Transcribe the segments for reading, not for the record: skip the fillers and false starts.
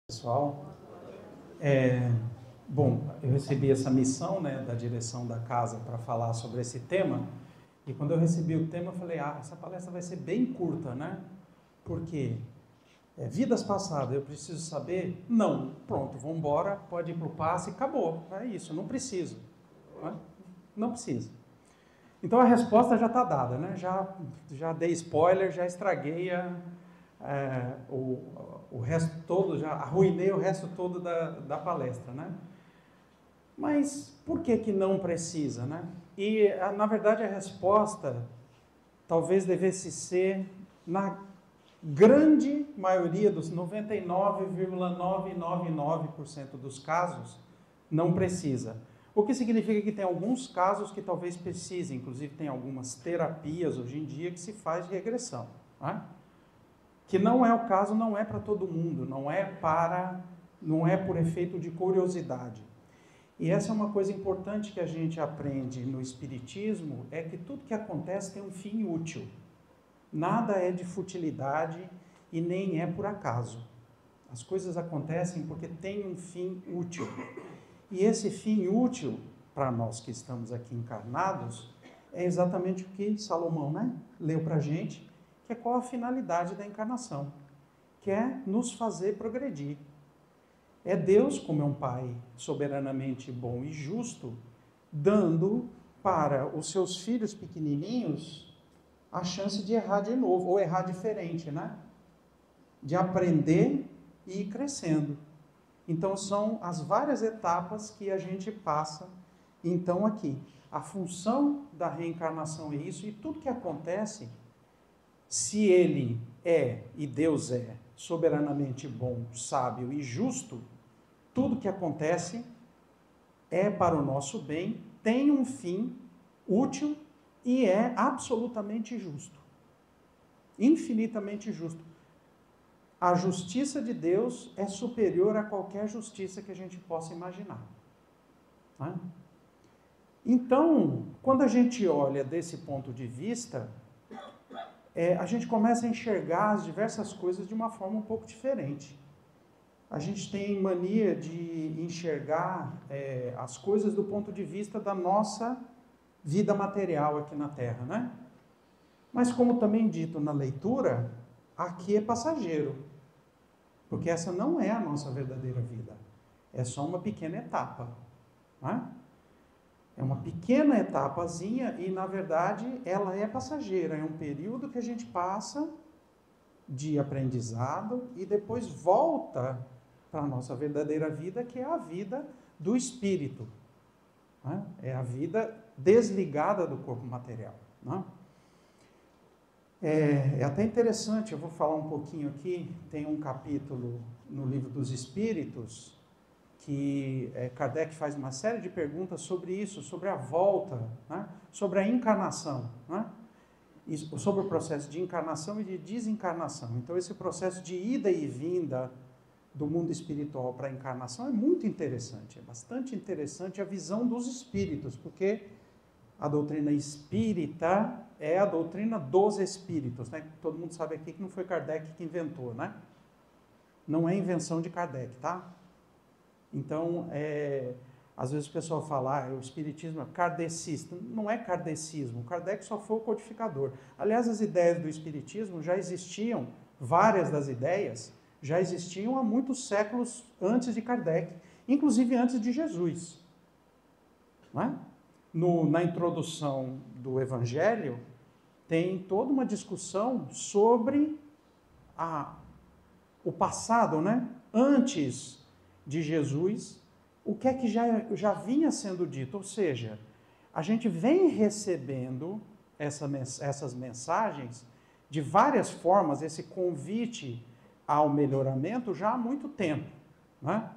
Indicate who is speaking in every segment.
Speaker 1: Pessoal, bom, eu recebi essa missão, né, da direção da casa para falar sobre esse tema, e quando eu recebi o tema eu falei, essa palestra vai ser bem curta, né, porque vidas passadas, eu preciso saber? Não, pronto, vamos embora, pode ir para o passe, acabou, é isso, não preciso, não precisa. Então a resposta já está dada, né, já dei spoiler, já estraguei o resto todo, já arruinei o resto todo da palestra, né? Mas por que não precisa, né? E, na verdade, a resposta talvez devesse ser, na grande maioria dos 99,999% dos casos, não precisa. O que significa que tem alguns casos que talvez precise, inclusive tem algumas terapias hoje em dia que se faz de regressão, né? Que não é o caso, não é para todo mundo, não é por efeito de curiosidade. E essa é uma coisa importante que a gente aprende no Espiritismo, é que tudo que acontece tem um fim útil. Nada é de futilidade e nem é por acaso. As coisas acontecem porque tem um fim útil. E esse fim útil, para nós que estamos aqui encarnados, é exatamente o que Salomão, né, leu para a gente, que é qual a finalidade da encarnação, que é nos fazer progredir. É Deus, como é um Pai soberanamente bom e justo, dando para os seus filhos pequenininhos a chance de errar de novo, ou errar diferente, né? De aprender e ir crescendo. Então são as várias etapas que a gente passa, então, aqui. A função da reencarnação é isso, e tudo que acontece, se ele é, e Deus é, soberanamente bom, sábio e justo, tudo que acontece é para o nosso bem, tem um fim útil e é absolutamente justo. Infinitamente justo. A justiça de Deus é superior a qualquer justiça que a gente possa imaginar. Né? Então, quando a gente olha desse ponto de vista, a gente começa a enxergar as diversas coisas de uma forma um pouco diferente. A gente tem mania de enxergar as coisas do ponto de vista da nossa vida material aqui na Terra, né? Mas como também dito na leitura, aqui é passageiro, porque essa não é a nossa verdadeira vida. É só uma pequena etapa, né? É uma pequena etapazinha e, na verdade, ela é passageira. É um período que a gente passa de aprendizado e depois volta para a nossa verdadeira vida, que é a vida do espírito. Né? É a vida desligada do corpo material. Né? É até interessante, eu vou falar um pouquinho aqui, tem um capítulo no Livro dos Espíritos, que Kardec faz uma série de perguntas sobre isso, sobre a volta, né? Sobre a encarnação, né? E sobre o processo de encarnação e de desencarnação. Então, esse processo de ida e vinda do mundo espiritual para a encarnação é muito interessante, é bastante interessante a visão dos espíritos, porque a doutrina espírita é a doutrina dos espíritos, né? Todo mundo sabe aqui que não foi Kardec que inventou, né? Não é invenção de Kardec, tá? Então, às vezes o pessoal fala, o espiritismo é kardecista. Não é kardecismo, Kardec só foi o codificador. Aliás, as ideias do espiritismo já existiam, várias das ideias, já existiam há muitos séculos antes de Kardec, inclusive antes de Jesus. Não é? Na introdução do Evangelho, tem toda uma discussão sobre o passado, né? Antes de Jesus, o que é que já vinha sendo dito? Ou seja, a gente vem recebendo essas mensagens de várias formas, esse convite ao melhoramento já há muito tempo. Né?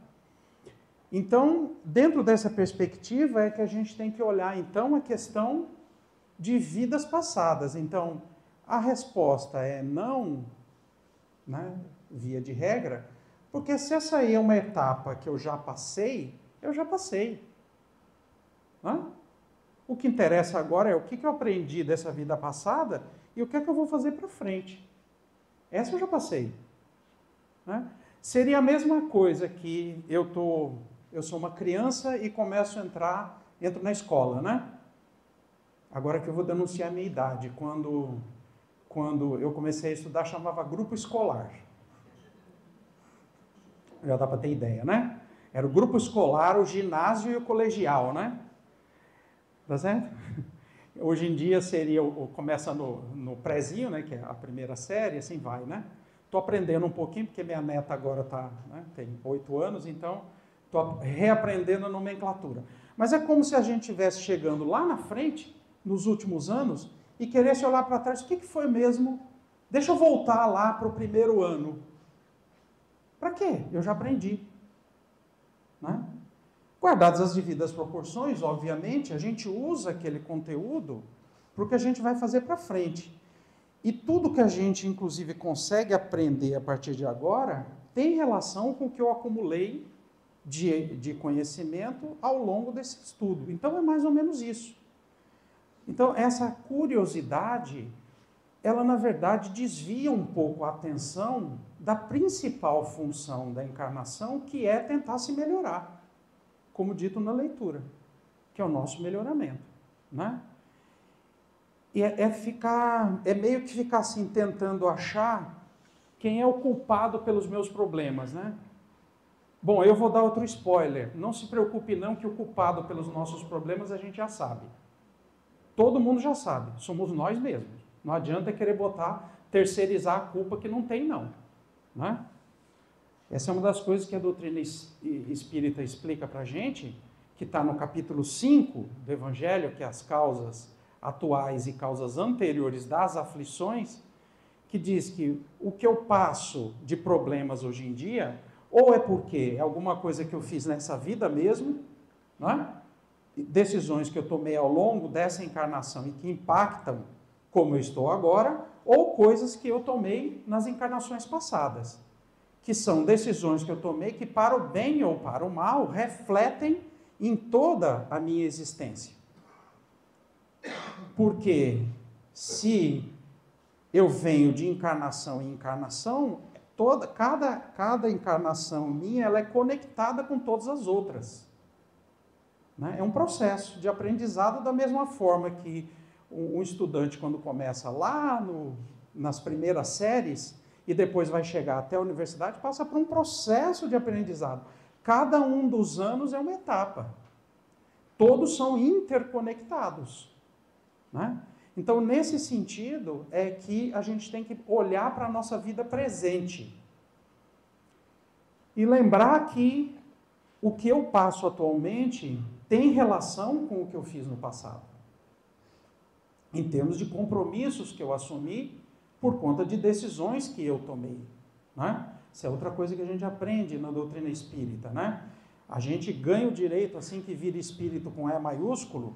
Speaker 1: Então, dentro dessa perspectiva é que a gente tem que olhar, então, a questão de vidas passadas. Então, a resposta é não, né, via de regra, porque se essa aí é uma etapa que eu já passei, eu já passei. Né? O que interessa agora é o que eu aprendi dessa vida passada e o que é que eu vou fazer para frente. Essa eu já passei. Né? Seria a mesma coisa que eu sou uma criança e entro na escola, né? Agora que eu vou denunciar a minha idade, quando eu comecei a estudar, chamava grupo escolar. Já dá para ter ideia, né? Era o grupo escolar, o ginásio e o colegial, né? Tá certo? Hoje em dia começa no prézinho, né? Que é a primeira série, assim vai, né? Estou aprendendo um pouquinho, porque minha neta agora tem 8 anos, então estou reaprendendo a nomenclatura. Mas é como se a gente estivesse chegando lá na frente, nos últimos anos, e queresse olhar para trás, o que foi mesmo? Deixa eu voltar lá para o primeiro ano. Para quê? Eu já aprendi. Né? Guardadas as devidas proporções, obviamente, a gente usa aquele conteúdo para o que a gente vai fazer para frente. E tudo que a gente, inclusive, consegue aprender a partir de agora, tem relação com o que eu acumulei de conhecimento ao longo desse estudo. Então, é mais ou menos isso. Então, essa curiosidade, ela, na verdade, desvia um pouco a atenção da principal função da encarnação, que é tentar se melhorar, como dito na leitura, que é o nosso melhoramento, né? E é meio que ficar assim, tentando achar quem é o culpado pelos meus problemas, né? Bom, eu vou dar outro spoiler. Não se preocupe não, que o culpado pelos nossos problemas a gente já sabe. Todo mundo já sabe, somos nós mesmos. Não adianta querer terceirizar a culpa que não tem, não. Né? Essa é uma das coisas que a doutrina espírita explica para a gente, que está no capítulo 5 do Evangelho, que é as causas atuais e causas anteriores das aflições, que diz que o que eu passo de problemas hoje em dia, ou é porque é alguma coisa que eu fiz nessa vida mesmo, né? Decisões que eu tomei ao longo dessa encarnação e que impactam como eu estou agora, ou coisas que eu tomei nas encarnações passadas, que são decisões que eu tomei que, para o bem ou para o mal, refletem em toda a minha existência. Porque se eu venho de encarnação em encarnação, cada encarnação minha ela é conectada com todas as outras. Né? É um processo de aprendizado da mesma forma que um estudante, quando começa lá nas primeiras séries e depois vai chegar até a universidade, passa por um processo de aprendizado. Cada um dos anos é uma etapa. Todos são interconectados. Né? Então, nesse sentido, é que a gente tem que olhar para a nossa vida presente. E lembrar que o que eu passo atualmente tem relação com o que eu fiz no passado. Em termos de compromissos que eu assumi por conta de decisões que eu tomei. Né? Isso é outra coisa que a gente aprende na doutrina espírita. Né? A gente ganha o direito, assim que vira espírito com E maiúsculo,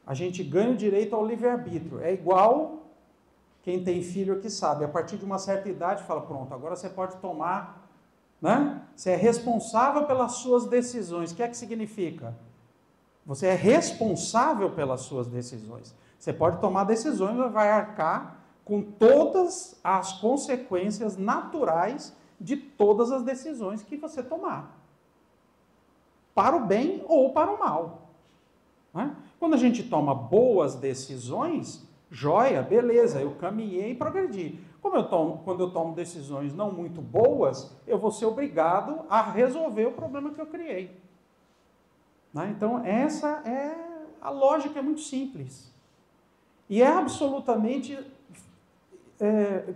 Speaker 1: a gente ganha o direito ao livre-arbítrio. É igual, quem tem filho aqui sabe, a partir de uma certa idade fala, pronto, agora você pode tomar, né? Você é responsável pelas suas decisões. O que é que significa? Você é responsável pelas suas decisões. Você pode tomar decisões, mas vai arcar com todas as consequências naturais de todas as decisões que você tomar. Para o bem ou para o mal. Né? Quando a gente toma boas decisões, joia, beleza, eu caminhei e progredi. Quando eu tomo decisões não muito boas, eu vou ser obrigado a resolver o problema que eu criei. Né? Então, a lógica é muito simples. E é absolutamente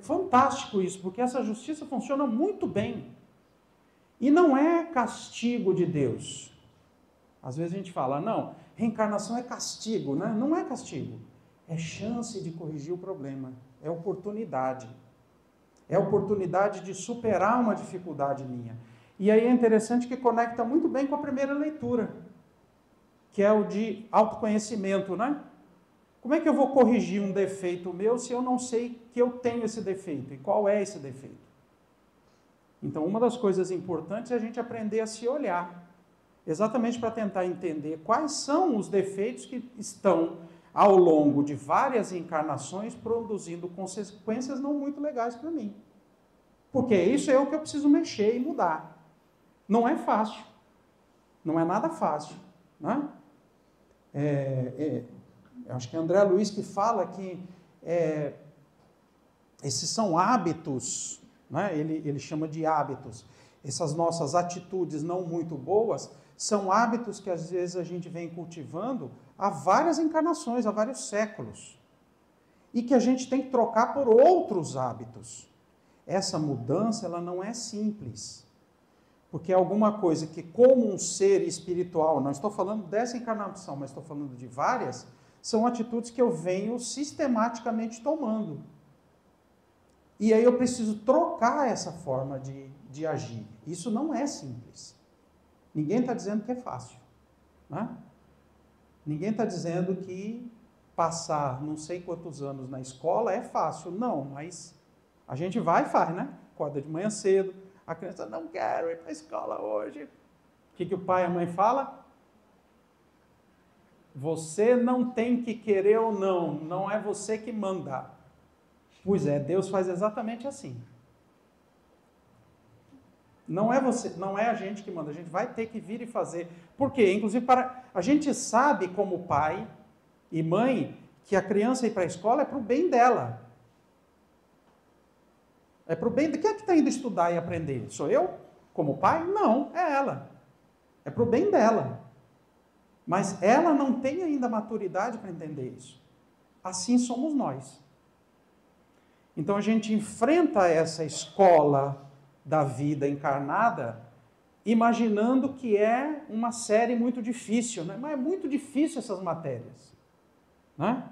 Speaker 1: fantástico isso, porque essa justiça funciona muito bem. E não é castigo de Deus. Às vezes a gente fala, não, reencarnação é castigo, né? Não é castigo. É chance de corrigir o problema. É oportunidade. É oportunidade de superar uma dificuldade minha. E aí é interessante que conecta muito bem com a primeira leitura, que é o de autoconhecimento, né? Como é que eu vou corrigir um defeito meu se eu não sei que eu tenho esse defeito? E qual é esse defeito? Então, uma das coisas importantes é a gente aprender a se olhar, exatamente para tentar entender quais são os defeitos que estão, ao longo de várias encarnações, produzindo consequências não muito legais para mim. Porque isso é o que eu preciso mexer e mudar. Não é fácil. Não é nada fácil. Né? Eu acho que é André Luiz que fala que esses são hábitos, né? Ele chama de hábitos. Essas nossas atitudes não muito boas são hábitos que às vezes a gente vem cultivando há várias encarnações, há vários séculos. E que a gente tem que trocar por outros hábitos. Essa mudança, ela não é simples. Porque é alguma coisa que, como um ser espiritual, não estou falando dessa encarnação, mas estou falando de várias, são atitudes que eu venho sistematicamente tomando. E aí eu preciso trocar essa forma de agir. Isso não é simples. Ninguém está dizendo que é fácil. Né? Ninguém está dizendo que passar não sei quantos anos na escola é fácil. Não, mas a gente vai e faz, né? Acorda de manhã cedo, a criança, não quero ir para a escola hoje. O que o pai e a mãe falam? Você não tem que querer ou não, não é você que manda. Pois é, Deus faz exatamente assim. Não é você, não é a gente que manda, a gente vai ter que vir e fazer. Por quê? Inclusive, a gente sabe como pai e mãe que a criança ir para a escola é para o bem dela. É para o bem de quem é que está indo estudar e aprender? Sou eu, como pai? Não, é ela. É para o bem dela. Mas ela não tem ainda maturidade para entender isso. Assim somos nós. Então a gente enfrenta essa escola da vida encarnada imaginando que é uma série muito difícil, né? Mas é muito difícil essas matérias. Né?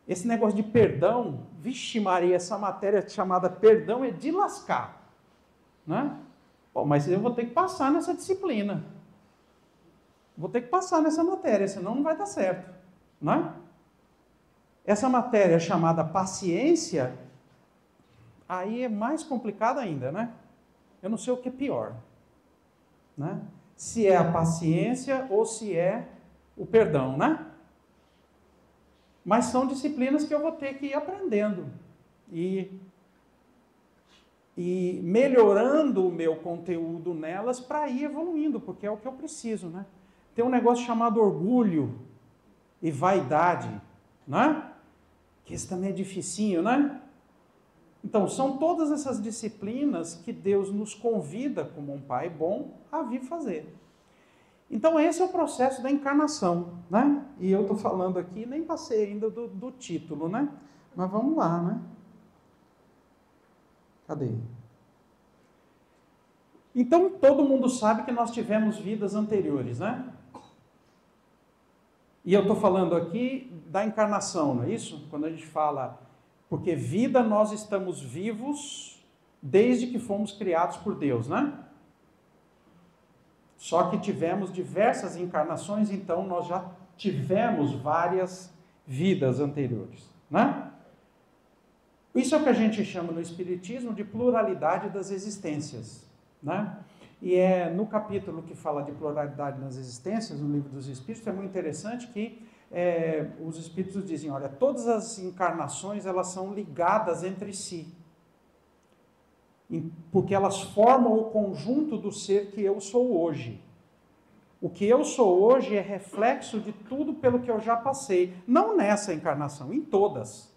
Speaker 1: Esse negócio de perdão, vixe Maria, essa matéria chamada perdão é de lascar. Né? Bom, mas eu vou ter que passar nessa disciplina. Vou ter que passar nessa matéria, senão não vai dar certo. Né? Essa matéria chamada paciência, aí é mais complicado ainda, né? Eu não sei o que é pior. Né? Se é a paciência ou se é o perdão, né? Mas são disciplinas que eu vou ter que ir aprendendo e melhorando o meu conteúdo nelas para ir evoluindo, porque é o que eu preciso, né? Tem um negócio chamado orgulho e vaidade, né? Que esse também é dificinho, né? Então, são todas essas disciplinas que Deus nos convida, como um pai bom, a vir fazer. Então, esse é o processo da encarnação, né? E eu estou falando aqui, nem passei ainda do título, né? Mas vamos lá, né? Cadê? Então, todo mundo sabe que nós tivemos vidas anteriores, né? E eu estou falando aqui da encarnação, não é isso? Quando a gente fala, porque vida nós estamos vivos desde que fomos criados por Deus, né? Só que tivemos diversas encarnações, então nós já tivemos várias vidas anteriores, né? Isso é o que a gente chama no Espiritismo de pluralidade das existências, né? E é no capítulo que fala de pluralidade nas existências, no Livro dos Espíritos, é muito interessante que os Espíritos dizem, olha, todas as encarnações, elas são ligadas entre si, porque elas formam o conjunto do ser que eu sou hoje. O que eu sou hoje é reflexo de tudo pelo que eu já passei, não nessa encarnação, em todas.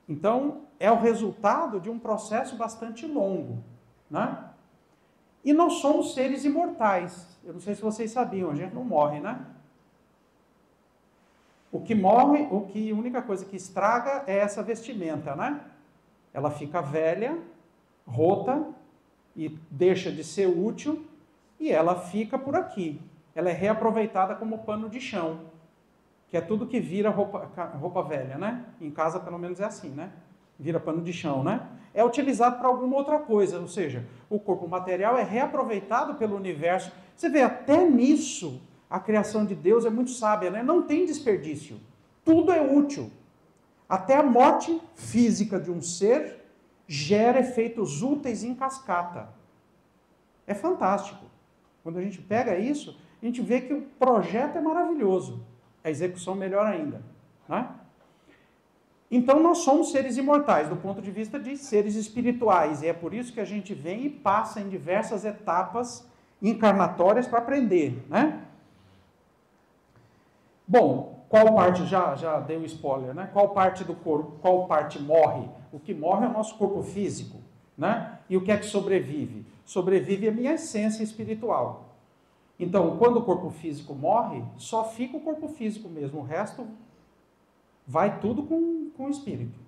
Speaker 1: Então, é o resultado de um processo bastante longo, né? E nós somos seres imortais. Eu não sei se vocês sabiam, a gente não morre, né? O que morre, a única coisa que estraga é essa vestimenta, né? Ela fica velha, rota, e deixa de ser útil, e ela fica por aqui. Ela é reaproveitada como pano de chão, que é tudo que vira roupa velha, né? Em casa, pelo menos, é assim, né? Vira pano de chão, né? É utilizado para alguma outra coisa, ou seja, o corpo material é reaproveitado pelo universo. Você vê, até nisso, a criação de Deus é muito sábia, né? Não tem desperdício. Tudo é útil. Até a morte física de um ser gera efeitos úteis em cascata. É fantástico. Quando a gente pega isso, a gente vê que o projeto é maravilhoso. A execução melhor ainda. Né? Então nós somos seres imortais, do ponto de vista de seres espirituais, e é por isso que a gente vem e passa em diversas etapas encarnatórias para aprender, né? Bom, qual parte, já dei um spoiler, né? Qual parte do corpo, qual parte morre? O que morre é o nosso corpo físico, né? E o que é que sobrevive? Sobrevive a minha essência espiritual. Então, quando o corpo físico morre, só fica o corpo físico mesmo, o resto vai tudo com o espírito,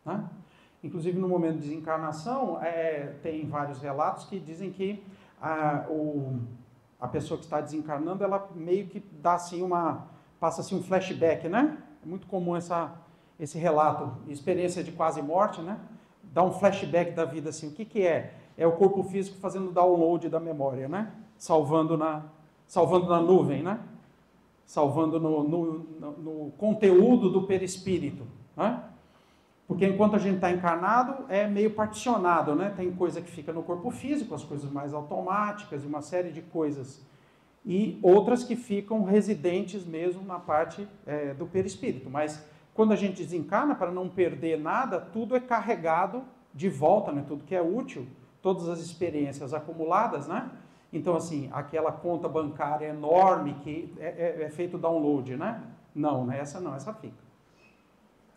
Speaker 1: né? Inclusive, no momento de desencarnação, tem vários relatos que dizem que a pessoa que está desencarnando, ela meio que dá assim passa assim um flashback, né? É muito comum esse relato, experiência de quase morte, né? Dá um flashback da vida assim. O que é? É o corpo físico fazendo download da memória, né? Salvando na nuvem, né? Salvando no conteúdo do perispírito, né? Porque enquanto a gente está encarnado, é meio particionado, né? Tem coisa que fica no corpo físico, as coisas mais automáticas, uma série de coisas. E outras que ficam residentes mesmo na parte do perispírito. Mas quando a gente desencarna, para não perder nada, tudo é carregado de volta, né? Tudo que é útil, todas as experiências acumuladas, né? Então, assim, aquela conta bancária enorme que é feito download, né? Não, né? Essa fica.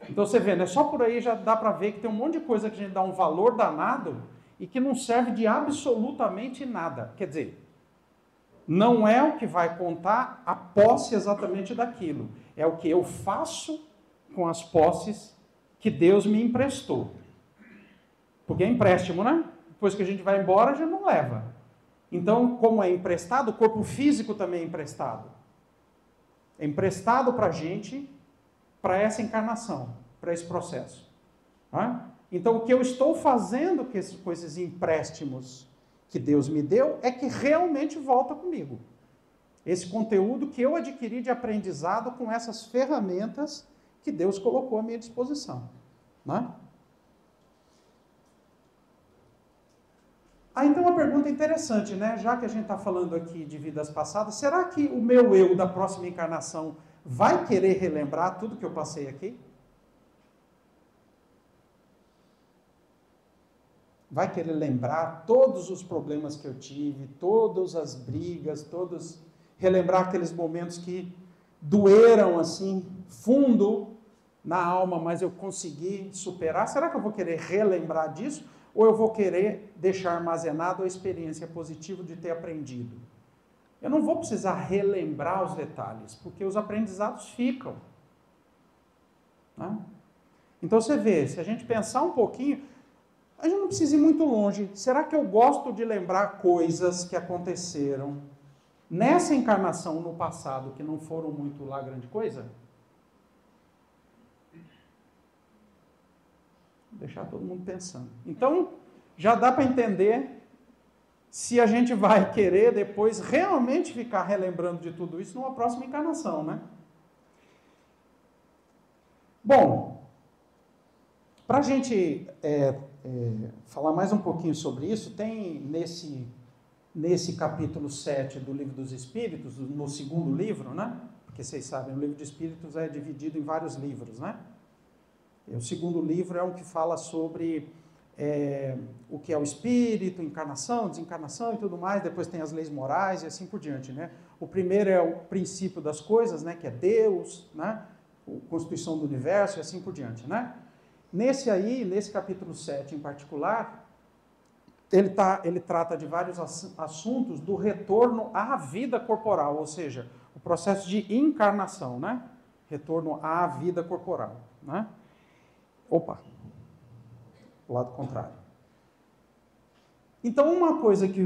Speaker 1: Então você vê, né? Só por aí já dá para ver que tem um monte de coisa que a gente dá um valor danado e que não serve de absolutamente nada. Quer dizer, não é o que vai contar a posse exatamente daquilo. É o que eu faço com as posses que Deus me emprestou. Porque é empréstimo, né? Depois que a gente vai embora, a gente não leva. Então, como é emprestado, o corpo físico também é emprestado. É emprestado para a gente, para essa encarnação, para esse processo. Tá? Então, o que eu estou fazendo com esses empréstimos que Deus me deu é que realmente volta comigo. Esse conteúdo que eu adquiri de aprendizado com essas ferramentas que Deus colocou à minha disposição. Né? Então uma pergunta interessante, né? Já que a gente está falando aqui de vidas passadas, será que o meu eu da próxima encarnação vai querer relembrar tudo que eu passei aqui? Vai querer lembrar todos os problemas que eu tive, todas as brigas, relembrar aqueles momentos que doeram assim, fundo na alma, mas eu consegui superar? Será que eu vou querer relembrar disso? Ou eu vou querer deixar armazenado a experiência positiva de ter aprendido? Eu não vou precisar relembrar os detalhes, porque os aprendizados ficam. Né? Então você vê, se a gente pensar um pouquinho, a gente não precisa ir muito longe. Será que eu gosto de lembrar coisas que aconteceram nessa encarnação no passado, que não foram muito lá grande coisa? Vou deixar todo mundo pensando. Então, já dá para entender se a gente vai querer depois realmente ficar relembrando de tudo isso numa próxima encarnação, né? Bom, para a gente falar mais um pouquinho sobre isso, tem nesse capítulo 7 do Livro dos Espíritos, no segundo livro, né? Porque vocês sabem, o Livro dos Espíritos é dividido em vários livros, né? O segundo livro é um que fala sobre o que é o espírito, encarnação, desencarnação e tudo mais. Depois tem as leis morais e assim por diante, né? O primeiro é o princípio das coisas, né? Que é Deus, né? A constituição do universo e assim por diante, né? Nesse capítulo 7 em particular, ele trata de vários assuntos do retorno à vida corporal, ou seja, o processo de encarnação, né? Retorno à vida corporal, né? Opa, o lado contrário. Então, uma coisa que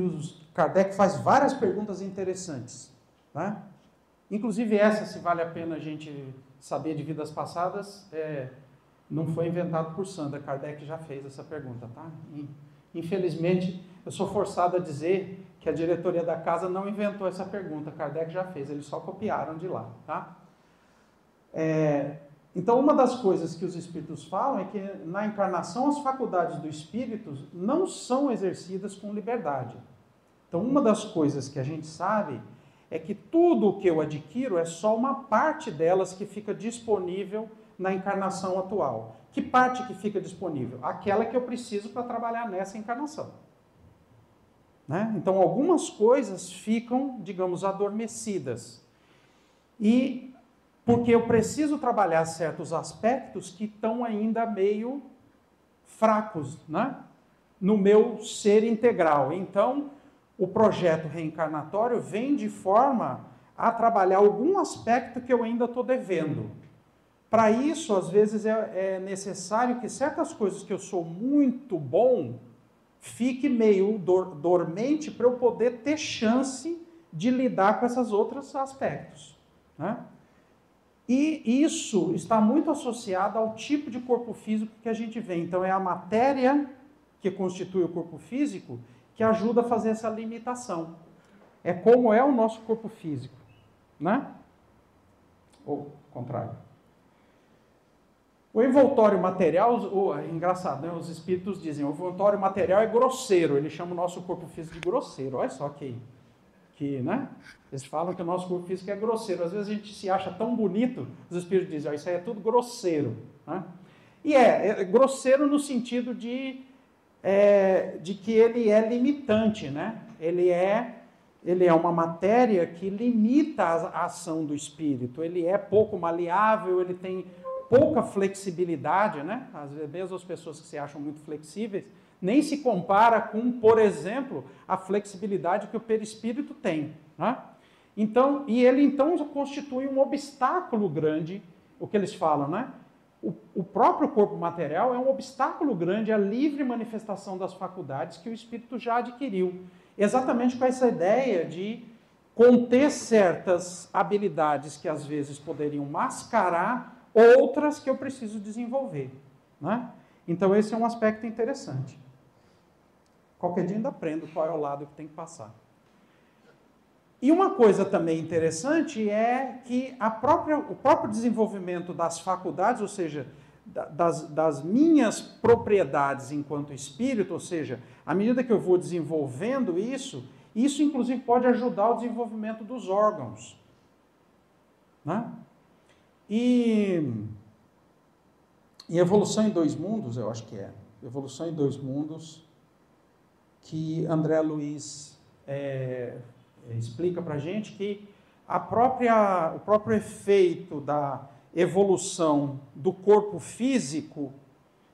Speaker 1: Kardec faz várias perguntas interessantes, né? Inclusive essa, se vale a pena a gente saber de vidas passadas, não foi inventado por Sandra, Kardec já fez essa pergunta, tá? Infelizmente, eu sou forçado a dizer que a diretoria da casa não inventou essa pergunta, Kardec já fez, eles só copiaram de lá, tá? Então, uma das coisas que os espíritos falam é que na encarnação as faculdades do espírito não são exercidas com liberdade. Então, uma das coisas que a gente sabe é que tudo o que eu adquiro é só uma parte delas que fica disponível na encarnação atual. Que parte que fica disponível? Aquela que eu preciso para trabalhar nessa encarnação. Né? Então, algumas coisas ficam, digamos, adormecidas. E porque eu preciso trabalhar certos aspectos que estão ainda meio fracos, né? No meu ser integral. Então, o projeto reencarnatório vem de forma a trabalhar algum aspecto que eu ainda estou devendo. Para isso, às vezes, é necessário que certas coisas que eu sou muito bom fique meio dormente para eu poder ter chance de lidar com esses outros aspectos. Né? E isso está muito associado ao tipo de corpo físico que a gente vê. Então, é a matéria que constitui o corpo físico que ajuda a fazer essa limitação. É como é o nosso corpo físico. Né? Ou contrário. O envoltório material, engraçado, né? Os espíritos dizem, o envoltório material é grosseiro, ele chama o nosso corpo físico de grosseiro. Olha só que né? Eles falam que o nosso corpo físico é grosseiro. Às vezes a gente se acha tão bonito, os espíritos dizem, isso aí é tudo grosseiro. Né? E é grosseiro no sentido de que ele é limitante, né? Ele é uma matéria que limita a ação do espírito, ele é pouco maleável, ele tem pouca flexibilidade, né? Às vezes mesmo as pessoas que se acham muito flexíveis, nem se compara com, por exemplo, a flexibilidade que o perispírito tem. Né? Então, e ele então constitui um obstáculo grande, o que eles falam, né? O próprio corpo material é um obstáculo grande à livre manifestação das faculdades que o espírito já adquiriu. Exatamente com essa ideia de conter certas habilidades que às vezes poderiam mascarar outras que eu preciso desenvolver. Né? Então, esse é um aspecto interessante. Qualquer dia ainda aprendo qual é o lado que tem que passar. E uma coisa também interessante é que o próprio desenvolvimento das faculdades, ou seja, das minhas propriedades enquanto espírito, ou seja, à medida que eu vou desenvolvendo isso inclusive pode ajudar o desenvolvimento dos órgãos. Né? E Evolução em Dois Mundos, eu acho que é. Evolução em Dois Mundos, que André Luiz explica para a gente que o próprio efeito da evolução do corpo físico,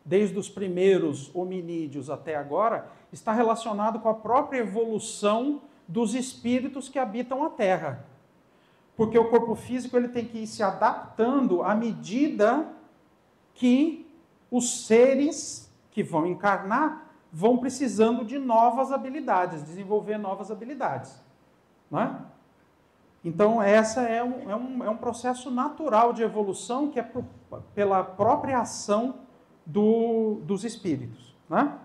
Speaker 1: desde os primeiros hominídeos até agora, está relacionado com a própria evolução dos espíritos que habitam a Terra. Porque o corpo físico ele tem que ir se adaptando à medida que os seres que vão encarnar vão precisando de novas habilidades, desenvolver novas habilidades. Não é? Então, essa é um processo natural de evolução que é pela própria ação dos espíritos. Né?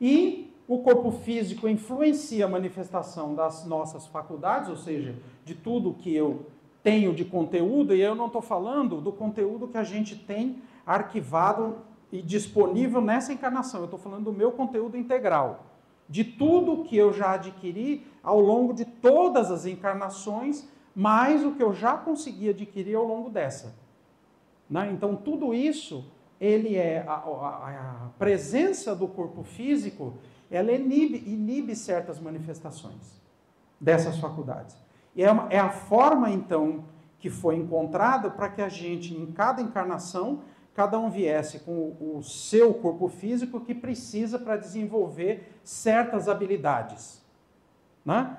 Speaker 1: E o corpo físico influencia a manifestação das nossas faculdades, ou seja, de tudo que eu tenho de conteúdo, e eu não estou falando do conteúdo que a gente tem arquivado e disponível nessa encarnação, eu estou falando do meu conteúdo integral, de tudo que eu já adquiri ao longo de todas as encarnações, mais o que eu já consegui adquirir ao longo dessa. Né? Então, tudo isso, a presença do corpo físico, ela inibe certas manifestações dessas faculdades. E é a forma, então, que foi encontrada para que a gente, em cada encarnação, cada um viesse com o seu corpo físico que precisa para desenvolver certas habilidades. Né?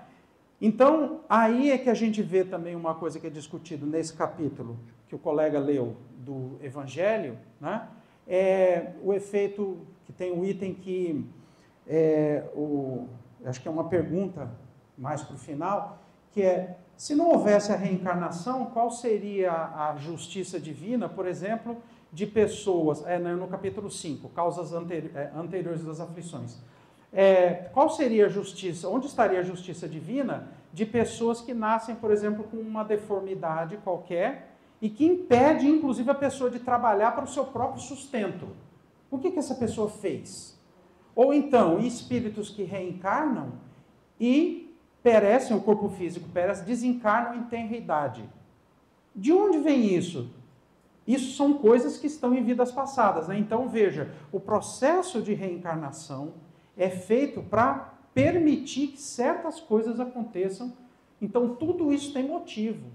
Speaker 1: Então, aí é que a gente vê também uma coisa que é discutido nesse capítulo, que o colega leu do Evangelho, né? É o efeito, que tem um item que, acho que é uma pergunta mais para o final, que é, se não houvesse a reencarnação, qual seria a justiça divina, por exemplo, de pessoas, no capítulo 5, causas anteriores das aflições. Qual seria a justiça, onde estaria a justiça divina de pessoas que nascem, por exemplo, com uma deformidade qualquer e que impede, inclusive, a pessoa de trabalhar para o seu próprio sustento? O que essa pessoa fez? Ou então, espíritos que reencarnam e perecem, o corpo físico perece, desencarnam em tenra idade. De onde vem isso? Isso são coisas que estão em vidas passadas, né? Então, veja, o processo de reencarnação é feito para permitir que certas coisas aconteçam. Então, tudo isso tem motivo.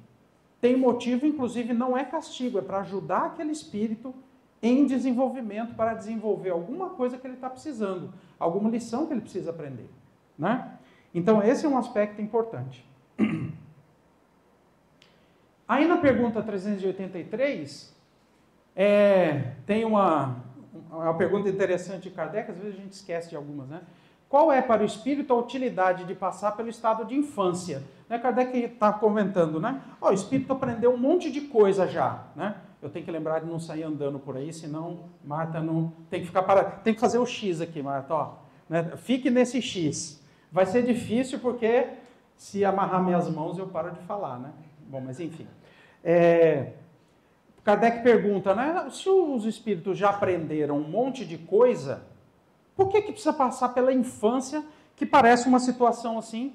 Speaker 1: Tem motivo, inclusive, não é castigo, é para ajudar aquele espírito em desenvolvimento, para desenvolver alguma coisa que ele está precisando, alguma lição que ele precisa aprender, né? Então, esse é um aspecto importante. Aí, na pergunta 383, tem uma pergunta interessante de Kardec, às vezes a gente esquece de algumas, né? Qual é para o espírito a utilidade de passar pelo estado de infância? Né, Kardec está comentando, né? O espírito aprendeu um monte de coisa já, né? Eu tenho que lembrar de não sair andando por aí, senão Marta não... Tem que ficar parada. Tem que fazer o X aqui, Marta, ó. Né? Fique nesse X. Vai ser difícil porque se amarrar minhas mãos eu paro de falar, né? Bom, mas enfim. Kardec pergunta, né? Se os espíritos já aprenderam um monte de coisa, por que precisa passar pela infância, que parece uma situação assim?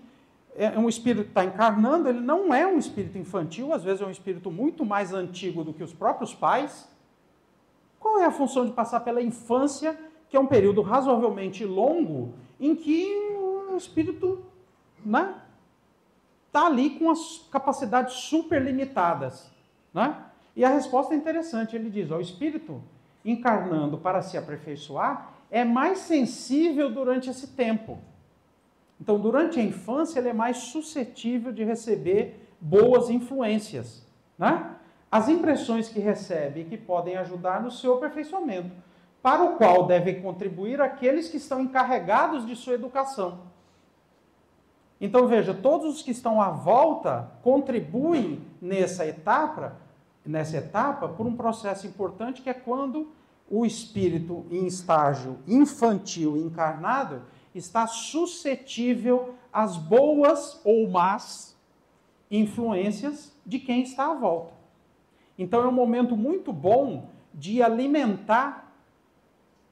Speaker 1: Um espírito que está encarnando, ele não é um espírito infantil, às vezes é um espírito muito mais antigo do que os próprios pais. Qual é a função de passar pela infância, que é um período razoavelmente longo, em que o espírito, né, está ali com as capacidades super limitadas, né? E a resposta é interessante, ele diz, o espírito encarnando para se aperfeiçoar é mais sensível durante esse tempo. Então, durante a infância, ele é mais suscetível de receber boas influências, né? As impressões que recebe e que podem ajudar no seu aperfeiçoamento, para o qual devem contribuir aqueles que estão encarregados de sua educação. Então, veja, todos os que estão à volta contribuem nessa etapa por um processo importante, que é quando o espírito em estágio infantil encarnado está suscetível às boas ou más influências de quem está à volta. Então é um momento muito bom de alimentar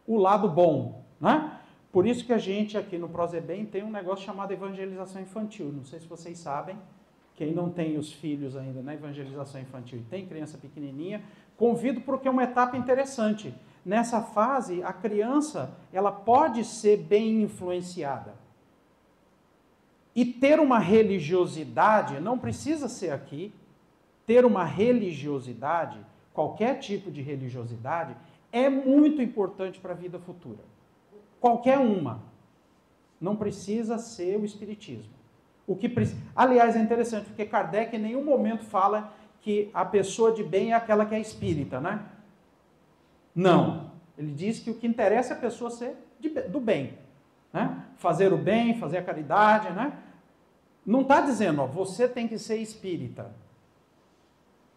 Speaker 1: o lado bom, né? Por isso que a gente aqui no Prozebem tem um negócio chamado evangelização infantil. Não sei se vocês sabem, quem não tem os filhos ainda na evangelização infantil e tem criança pequenininha, convido porque é uma etapa interessante. Nessa fase, a criança, ela pode ser bem influenciada. E ter uma religiosidade, não precisa ser aqui, ter uma religiosidade, qualquer tipo de religiosidade, é muito importante para a vida futura. Qualquer uma. Não precisa ser o espiritismo. Aliás, é interessante, porque Kardec em nenhum momento fala que a pessoa de bem é aquela que é espírita, né? Não. Ele diz que o que interessa é a pessoa ser do bem, né? Fazer o bem, fazer a caridade, né? Não está dizendo, ó, você tem que ser espírita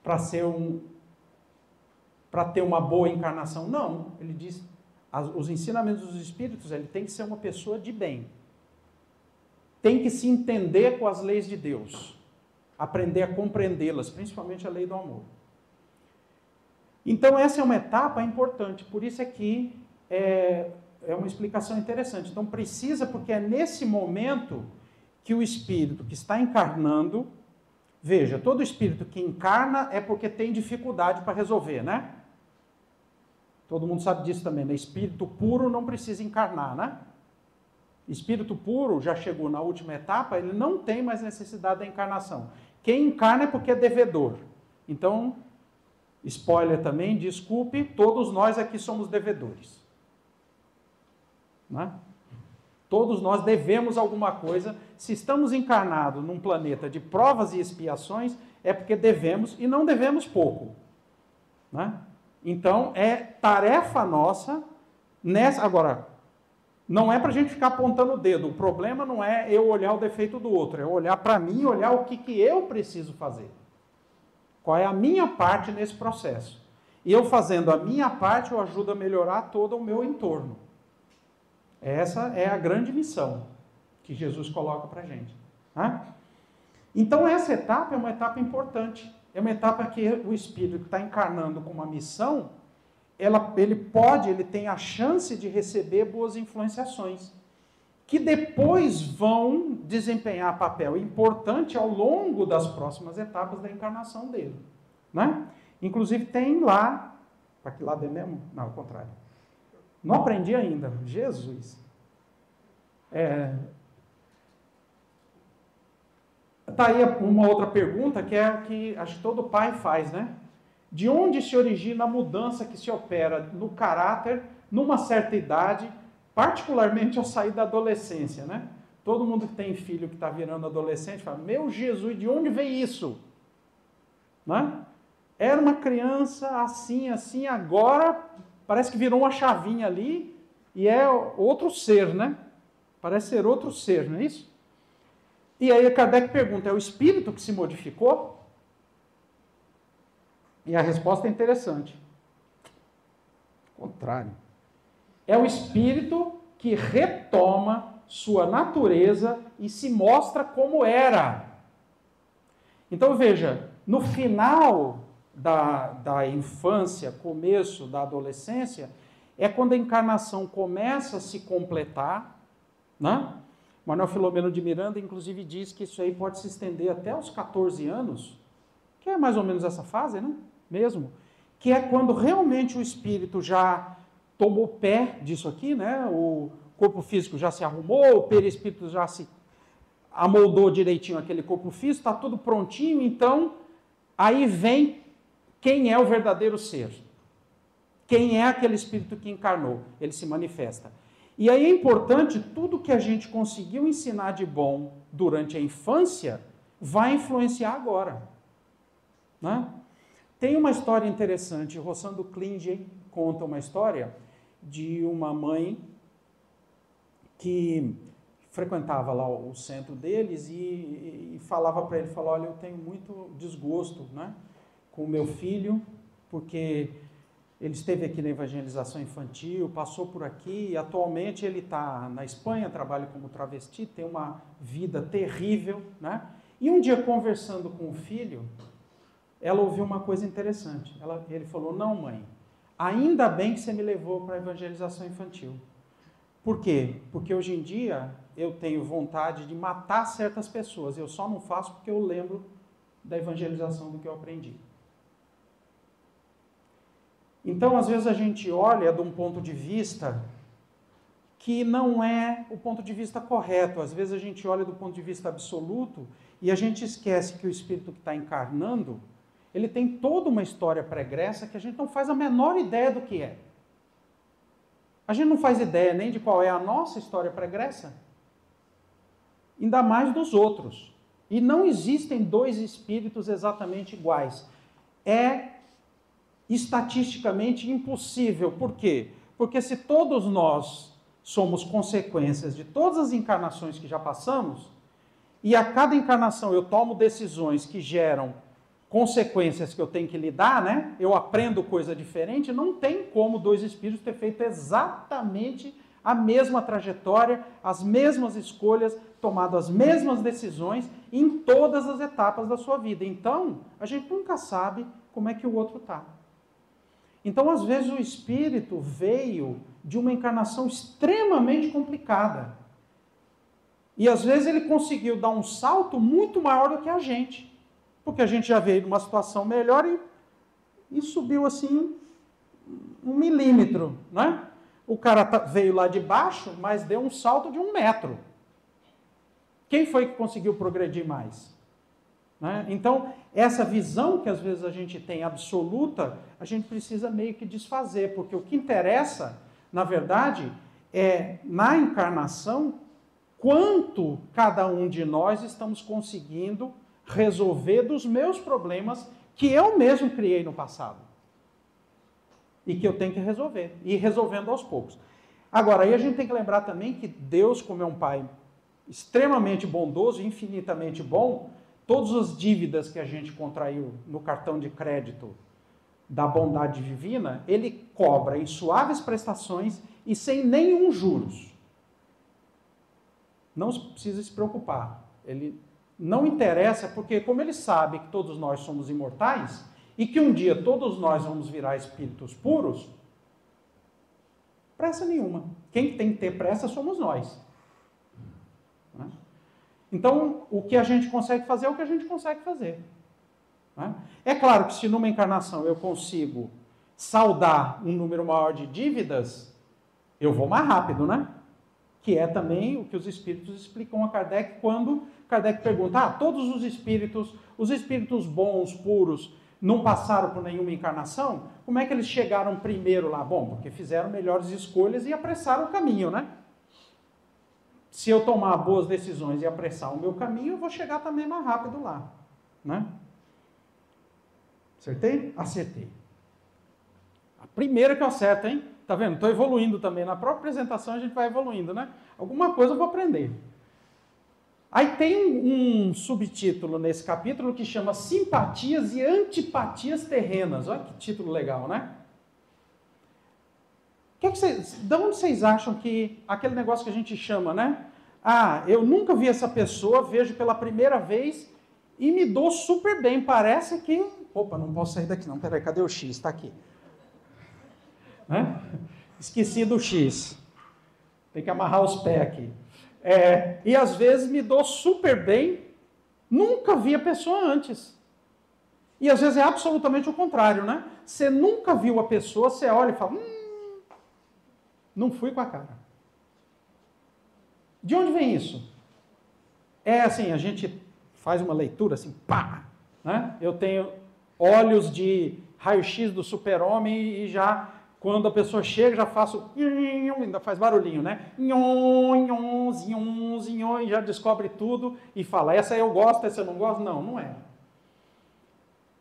Speaker 1: para ter uma boa encarnação. Não. Ele diz, os ensinamentos dos espíritos, ele tem que ser uma pessoa de bem. Tem que se entender com as leis de Deus. Aprender a compreendê-las, principalmente a lei do amor. Então, essa é uma etapa importante, por isso aqui é uma explicação interessante. Então, precisa, porque é nesse momento que o espírito que está encarnando, veja, todo espírito que encarna é porque tem dificuldade para resolver, né? Todo mundo sabe disso também, né? Espírito puro não precisa encarnar, né? Espírito puro já chegou na última etapa, ele não tem mais necessidade da encarnação. Quem encarna é porque é devedor. Então, spoiler também, desculpe, todos nós aqui somos devedores. Né? Todos nós devemos alguma coisa. Se estamos encarnados num planeta de provas e expiações, é porque devemos, e não devemos pouco. Né? Então, é tarefa nossa nessa... Agora, não é para a gente ficar apontando o dedo. O problema não é eu olhar o defeito do outro, é olhar para mim e olhar o que eu preciso fazer. Qual é a minha parte nesse processo? E eu fazendo a minha parte, eu ajudo a melhorar todo o meu entorno. Essa é a grande missão que Jesus coloca para a gente. Né? Então, essa etapa é uma etapa importante. É uma etapa que o espírito que está encarnando com uma missão, ele tem a chance de receber boas influenciações, que depois vão desempenhar papel importante ao longo das próximas etapas da encarnação dele. Né? Inclusive tem lá, para que lado é mesmo? Não, ao contrário. Não aprendi ainda, Jesus. Tá aí uma outra pergunta, que é a que acho que todo pai faz, né? De onde se origina a mudança que se opera no caráter, numa certa idade, particularmente ao sair da adolescência, né? Todo mundo que tem filho que está virando adolescente fala, meu Jesus, de onde veio isso? Né? Era uma criança assim, assim, agora parece que virou uma chavinha ali e é outro ser, né? Parece ser outro ser, não é isso? E aí Kardec pergunta, é o espírito que se modificou? E a resposta é interessante. Ao contrário. É o espírito que retoma sua natureza e se mostra como era. Então veja, no final da infância, começo da adolescência, é quando a encarnação começa a se completar, né? Manuel Filomeno de Miranda, inclusive, diz que isso aí pode se estender até os 14 anos, que é mais ou menos essa fase, né? Mesmo. Que é quando realmente o espírito já tomou pé disso aqui, né? O corpo físico já se arrumou, o perispírito já se amoldou direitinho aquele corpo físico, está tudo prontinho, então aí vem quem é o verdadeiro ser. Quem é aquele espírito que encarnou? Ele se manifesta. E aí é importante, tudo que a gente conseguiu ensinar de bom durante a infância, vai influenciar agora. Né? Tem uma história interessante, Rossando Klinge conta uma história de uma mãe que frequentava lá o centro deles e falava para ele, falou, olha, eu tenho muito desgosto, né, com o meu filho, porque ele esteve aqui na evangelização infantil, passou por aqui, e atualmente ele está na Espanha, trabalha como travesti, tem uma vida terrível, né? E um dia, conversando com o filho, ela ouviu uma coisa interessante. Ele falou, não, mãe, ainda bem que você me levou para a evangelização infantil. Por quê? Porque hoje em dia eu tenho vontade de matar certas pessoas, eu só não faço porque eu lembro da evangelização do que eu aprendi. Então, às vezes a gente olha de um ponto de vista que não é o ponto de vista correto. Às vezes a gente olha do ponto de vista absoluto e a gente esquece que o espírito que está encarnando, ele tem toda uma história pregressa que a gente não faz a menor ideia do que é. A gente não faz ideia nem de qual é a nossa história pregressa, ainda mais dos outros. E não existem dois espíritos exatamente iguais. É estatisticamente impossível. Por quê? Porque se todos nós somos consequências de todas as encarnações que já passamos, e a cada encarnação eu tomo decisões que geram consequências que eu tenho que lidar, né? Eu aprendo coisa diferente, não tem como dois espíritos ter feito exatamente a mesma trajetória, as mesmas escolhas, tomado as mesmas decisões em todas as etapas da sua vida. Então, a gente nunca sabe como é que o outro está. Então, às vezes, o espírito veio de uma encarnação extremamente complicada. E, às vezes, ele conseguiu dar um salto muito maior do que a gente. Porque a gente já veio de uma situação melhor e subiu, assim, 1 milímetro, né? O cara veio lá de baixo, mas deu um salto de 1 metro. Quem foi que conseguiu progredir mais? Né? Então, essa visão que às vezes a gente tem absoluta, a gente precisa meio que desfazer, porque o que interessa, na verdade, é na encarnação, quanto cada um de nós estamos conseguindo resolver dos meus problemas que eu mesmo criei no passado. E que eu tenho que resolver, e ir resolvendo aos poucos. Agora, aí a gente tem que lembrar também que Deus, como é um Pai extremamente bondoso, infinitamente bom, todas as dívidas que a gente contraiu no cartão de crédito da bondade divina, ele cobra em suaves prestações e sem nenhum juros. Não precisa se preocupar. Ele não interessa, porque como ele sabe que todos nós somos imortais e que um dia todos nós vamos virar espíritos puros, pressa nenhuma. Quem tem que ter pressa somos nós. Então, o que a gente consegue fazer é o que a gente consegue fazer. Né? É claro que se numa encarnação eu consigo saldar um número maior de dívidas, eu vou mais rápido, né? Que é também o que os espíritos explicam a Kardec quando Kardec pergunta, todos os espíritos bons, puros, não passaram por nenhuma encarnação? Como é que eles chegaram primeiro lá? Bom, porque fizeram melhores escolhas e apressaram o caminho, né? Se eu tomar boas decisões e apressar o meu caminho, eu vou chegar também mais rápido lá, né? Acertei? Acertei. A primeira que eu acerto, hein? Tá vendo? Estou evoluindo também. Na própria apresentação a gente vai evoluindo, né? Alguma coisa eu vou aprender. Aí tem um subtítulo nesse capítulo que chama Simpatias e Antipatias Terrenas. Olha que título legal, né? De onde vocês acham que aquele negócio que a gente chama, né? Eu nunca vi essa pessoa, vejo pela primeira vez e me dou super bem. Parece que... Opa, não posso sair daqui não. Peraí, cadê o X? Está aqui. Né? Esqueci do X. Tem que amarrar os pés aqui. E às vezes me dou super bem, nunca vi a pessoa antes. E às vezes é absolutamente o contrário, né? Você nunca viu a pessoa, você olha e fala, não fui com a cara. De onde vem isso? É assim, a gente faz uma leitura assim, pá! Né? Eu tenho olhos de raio-x do super-homem e já... Quando a pessoa chega, já faço... Ainda faz barulhinho, né? E já descobre tudo e fala, essa eu gosto, essa eu não gosto. Não, não é.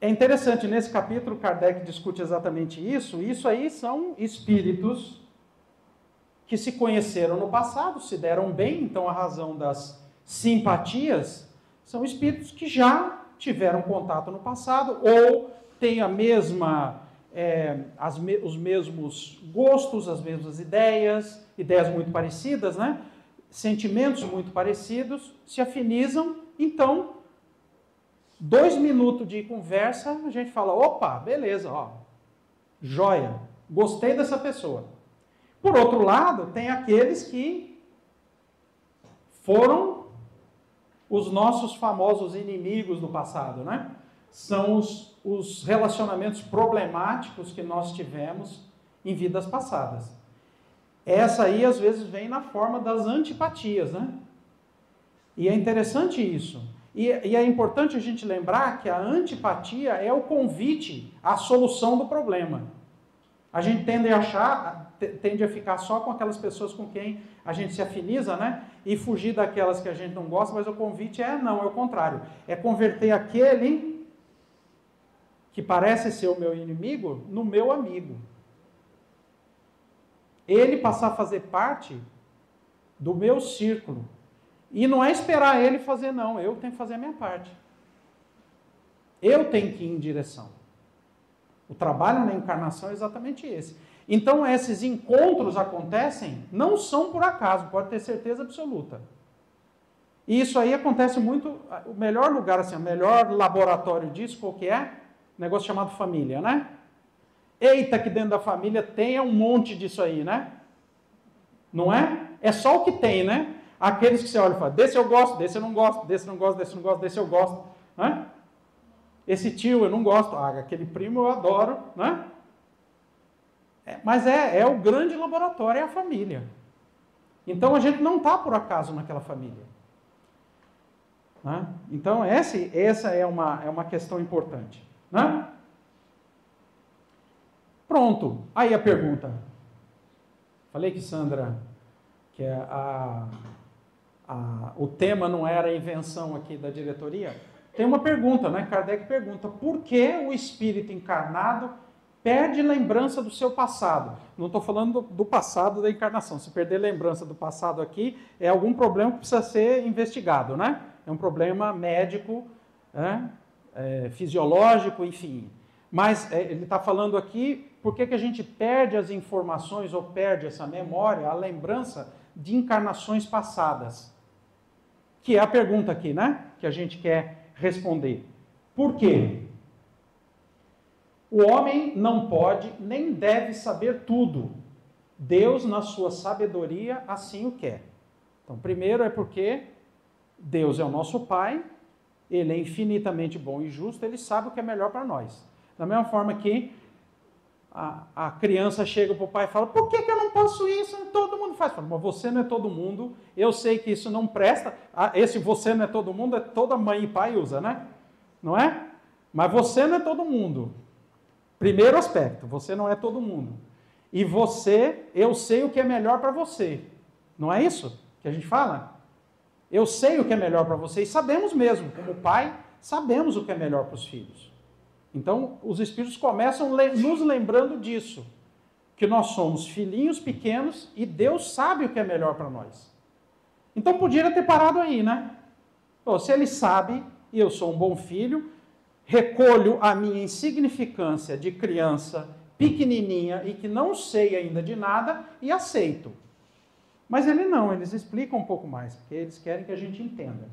Speaker 1: É interessante, nesse capítulo, Kardec discute exatamente isso. Isso aí são espíritos que se conheceram no passado, se deram bem. Então, a razão das simpatias são espíritos que já tiveram contato no passado ou têm a mesma... os mesmos gostos, as mesmas ideias muito parecidas, né? Sentimentos muito parecidos, se afinizam, então, 2 minutos de conversa, a gente fala, opa, beleza, joia, gostei dessa pessoa. Por outro lado, tem aqueles que foram os nossos famosos inimigos do passado, né? São os relacionamentos problemáticos que nós tivemos em vidas passadas. Essa aí, às vezes, vem na forma das antipatias, né? E é interessante isso. E é importante a gente lembrar que a antipatia é o convite à solução do problema. A gente tende a ficar só com aquelas pessoas com quem a gente se afiniza, né? E fugir daquelas que a gente não gosta, mas o convite é o contrário. É converter aquele que parece ser o meu inimigo, no meu amigo. Ele passar a fazer parte do meu círculo. E não é esperar ele fazer, não. Eu tenho que fazer a minha parte. Eu tenho que ir em direção. O trabalho na encarnação é exatamente esse. Então, esses encontros acontecem, não são por acaso, pode ter certeza absoluta. E isso aí acontece muito, o melhor lugar, assim, o melhor laboratório disso, qual que é? Um negócio chamado família, né? Eita, que dentro da família tem um monte disso aí, né? Não é? É só o que tem, né? Aqueles que você olha e fala, desse eu gosto, desse eu não gosto, desse eu não gosto, desse eu não gosto, desse eu gosto, né? Esse tio eu não gosto, aquele primo eu adoro, né? Mas é o grande laboratório, é a família. Então a gente não está por acaso naquela família. Né? Então essa é uma questão importante. Né? Pronto, aí a pergunta. Falei que Sandra, que o tema não era a invenção aqui da diretoria. Tem uma pergunta, né? Kardec pergunta, por que o espírito encarnado perde lembrança do seu passado? Não estou falando do passado da encarnação. Se perder lembrança do passado aqui, é algum problema que precisa ser investigado, né? É um problema médico, né? Fisiológico, enfim. Mas ele está falando aqui, por que a gente perde as informações ou perde essa memória, a lembrança de encarnações passadas? Que é a pergunta aqui, né? Que a gente quer responder. Por quê? O homem não pode nem deve saber tudo. Deus, na sua sabedoria, assim o quer. Então, primeiro é porque Deus é o nosso Pai Ele é infinitamente bom e justo, ele sabe o que é melhor para nós. Da mesma forma que a criança chega para o pai e fala, por que eu não posso isso? Todo mundo faz. Fala, mas você não é todo mundo, eu sei que isso não presta. Esse você não é todo mundo, é toda mãe e pai usa, né? Não é? Mas você não é todo mundo. Primeiro aspecto, você não é todo mundo. E você, eu sei o que é melhor para você. Não é isso que a gente fala? Eu sei o que é melhor para você e sabemos mesmo, como pai, sabemos o que é melhor para os filhos. Então, os Espíritos começam nos lembrando disso, que nós somos filhinhos pequenos e Deus sabe o que é melhor para nós. Então, podia ter parado aí, né? Pô, se Ele sabe, e eu sou um bom filho, recolho a minha insignificância de criança pequenininha e que não sei ainda de nada e aceito. Mas Ele não, eles explicam um pouco mais, porque eles querem que a gente entenda.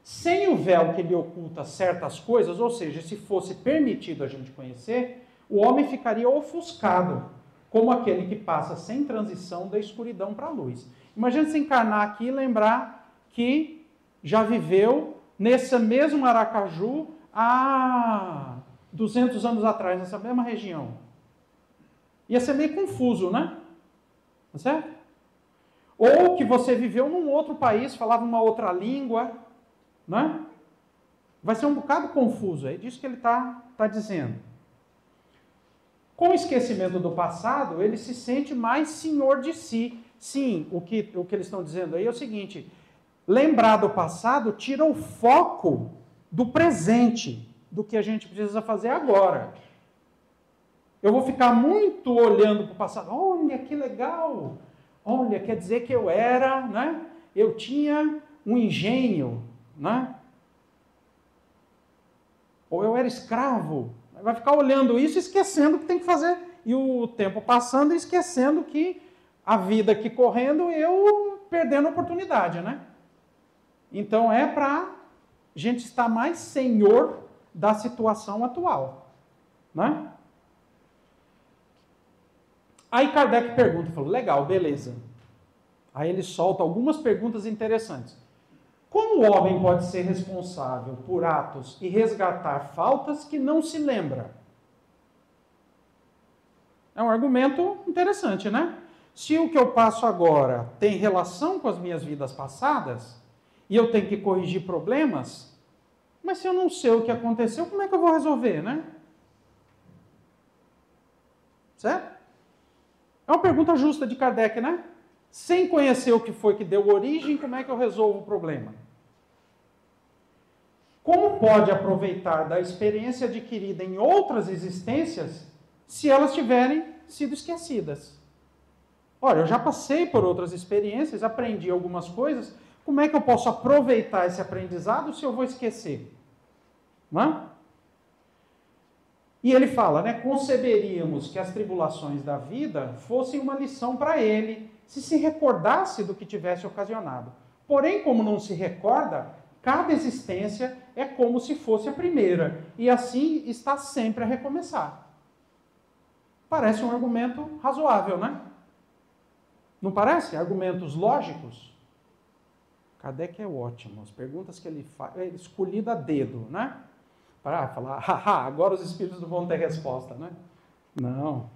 Speaker 1: Sem o véu que lhe oculta certas coisas, ou seja, se fosse permitido a gente conhecer, o homem ficaria ofuscado, como aquele que passa sem transição da escuridão para a luz. Imagina se encarnar aqui e lembrar que já viveu nesse mesmo Aracaju há 200 anos atrás, nessa mesma região. Ia ser meio confuso, né? Tá certo? Ou que você viveu num outro país, falava uma outra língua, né? Vai ser um bocado confuso, é disso que ele está dizendo. Com o esquecimento do passado, ele se sente mais senhor de si. Sim, o que eles estão dizendo aí é o seguinte, lembrar do passado tira o foco do presente, do que a gente precisa fazer agora. Eu vou ficar muito olhando para o passado, olha que legal, olha, quer dizer que eu era, né? Eu tinha um engenho, né? Ou eu era escravo. Vai ficar olhando isso e esquecendo o que tem que fazer. E o tempo passando e esquecendo que a vida aqui correndo, eu perdendo a oportunidade, né? Então é para a gente estar mais senhor da situação atual, né? Aí Kardec pergunta, falou, legal, beleza. Aí ele solta algumas perguntas interessantes. Como o homem pode ser responsável por atos e resgatar faltas que não se lembra? É um argumento interessante, né? Se o que eu passo agora tem relação com as minhas vidas passadas, e eu tenho que corrigir problemas, mas se eu não sei o que aconteceu, como é que eu vou resolver, né? Certo? É uma pergunta justa de Kardec, né? Sem conhecer o que foi que deu origem, como é que eu resolvo o problema? Como pode aproveitar da experiência adquirida em outras existências se elas tiverem sido esquecidas? Olha, eu já passei por outras experiências, aprendi algumas coisas, como é que eu posso aproveitar esse aprendizado se eu vou esquecer? Não é? E ele fala, né, conceberíamos que as tribulações da vida fossem uma lição para ele, se recordasse do que tivesse ocasionado. Porém, como não se recorda, cada existência é como se fosse a primeira, e assim está sempre a recomeçar. Parece um argumento razoável, né? Não parece? Argumentos lógicos? Kardec é ótimo, as perguntas que ele faz, é escolhido a dedo, né? Para falar, haha, agora os espíritos não vão ter resposta, né? Não.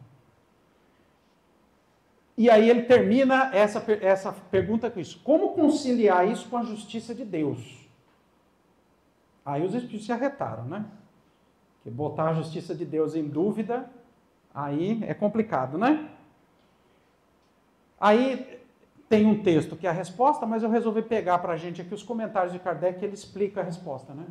Speaker 1: E aí ele termina essa pergunta com isso. Como conciliar isso com a justiça de Deus? Aí os espíritos se arretaram, né? Porque botar a justiça de Deus em dúvida, aí é complicado, né? Aí tem um texto que é a resposta, mas eu resolvi pegar para a gente aqui os comentários de Kardec, ele explica a resposta, né?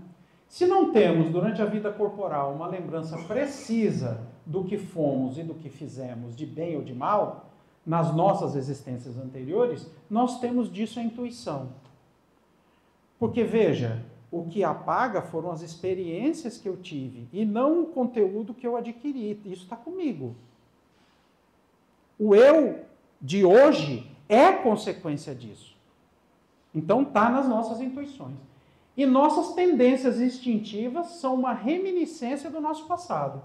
Speaker 1: Se não temos, durante a vida corporal, uma lembrança precisa do que fomos e do que fizemos, de bem ou de mal, nas nossas existências anteriores, nós temos disso a intuição. Porque, veja, o que apaga foram as experiências que eu tive, e não o conteúdo que eu adquiri. Isso está comigo. O eu de hoje é consequência disso. Então, está nas nossas intuições. E nossas tendências instintivas são uma reminiscência do nosso passado.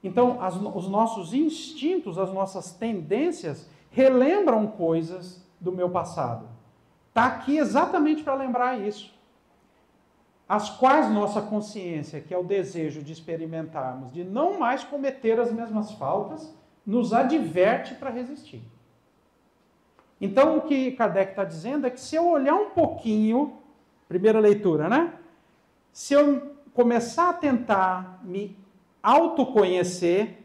Speaker 1: Então, os nossos instintos, as nossas tendências, relembram coisas do meu passado. Está aqui exatamente para lembrar isso. as quais nossa consciência, que é o desejo de experimentarmos, de não mais cometer as mesmas faltas, nos adverte para resistir. Então, o que Kardec está dizendo é que se eu olhar um pouquinho, primeira leitura, né? Se eu começar a tentar me autoconhecer